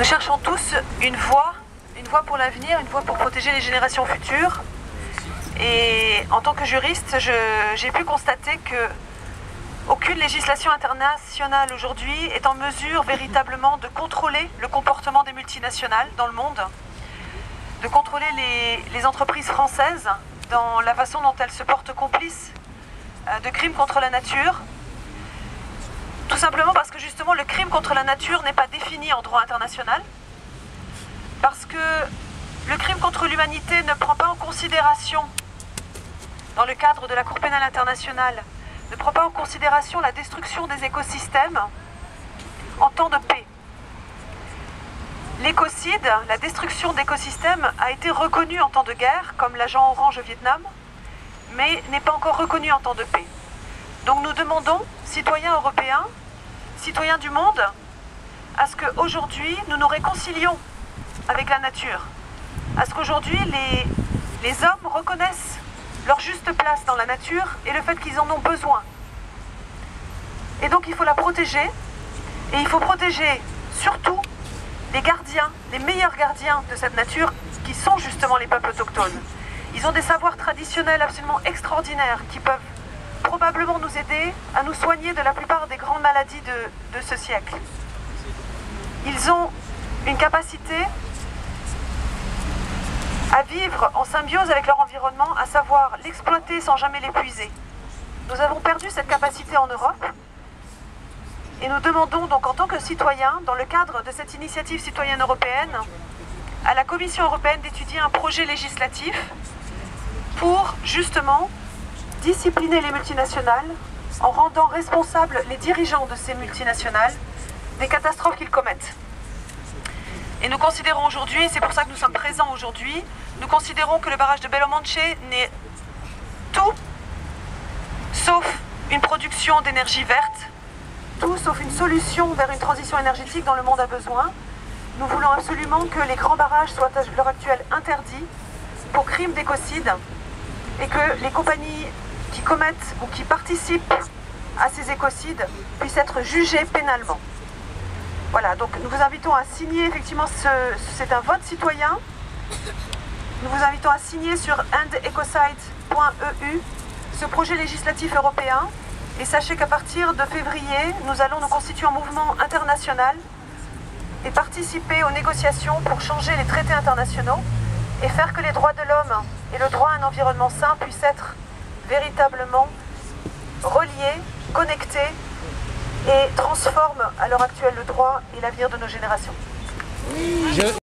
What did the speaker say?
Nous cherchons tous une voie pour l'avenir, une voie pour protéger les générations futures. Et en tant que juriste, j'ai pu constater que aucune législation internationale aujourd'hui est en mesure véritablement de contrôler le comportement des multinationales dans le monde, de contrôler les entreprises françaises dans la façon dont elles se portent complices de crimes contre la nature. Tout simplement parce que justement le crime contre la nature n'est pas défini en droit international, parce que le crime contre l'humanité ne prend pas en considération, dans le cadre de la Cour pénale internationale, ne prend pas en considération la destruction des écosystèmes en temps de paix. L'écocide, la destruction d'écosystèmes, a été reconnue en temps de guerre, comme l'agent orange au Vietnam, mais n'est pas encore reconnue en temps de paix. Donc nous demandons, citoyens européens, citoyens du monde, à ce qu'aujourd'hui nous nous réconcilions avec la nature, à ce qu'aujourd'hui les hommes reconnaissent leur juste place dans la nature et le fait qu'ils en ont besoin. Et donc il faut la protéger, et il faut protéger surtout les gardiens, les meilleurs gardiens de cette nature, qui sont justement les peuples autochtones. Ils ont des savoirs traditionnels absolument extraordinaires qui peuvent probablement nous aider à nous soigner de la plupart des grandes maladies de ce siècle. Ils ont une capacité à vivre en symbiose avec leur environnement, à savoir l'exploiter sans jamais l'épuiser. Nous avons perdu cette capacité en Europe et nous demandons donc en tant que citoyens, dans le cadre de cette initiative citoyenne européenne, à la Commission européenne d'étudier un projet législatif pour justement discipliner les multinationales en rendant responsables les dirigeants de ces multinationales des catastrophes qu'ils commettent. Et nous considérons aujourd'hui, et c'est pour ça que nous sommes présents aujourd'hui, nous considérons que le barrage de Belo Monte n'est tout sauf une production d'énergie verte, tout sauf une solution vers une transition énergétique dont le monde a besoin. Nous voulons absolument que les grands barrages soient à l'heure actuelle interdits pour crimes d'écocide et que les compagnies qui commettent ou qui participent à ces écocides puissent être jugées pénalement. Voilà, donc nous vous invitons à signer, effectivement, c'est un vote citoyen. Nous vous invitons à signer sur endecocide.eu ce projet législatif européen. Et sachez qu'à partir de février, nous allons nous constituer en mouvement international et participer aux négociations pour changer les traités internationaux et faire que les droits de l'homme et le droit à un environnement sain puissent être véritablement reliés, connectés et transforment à l'heure actuelle le droit et l'avenir de nos générations.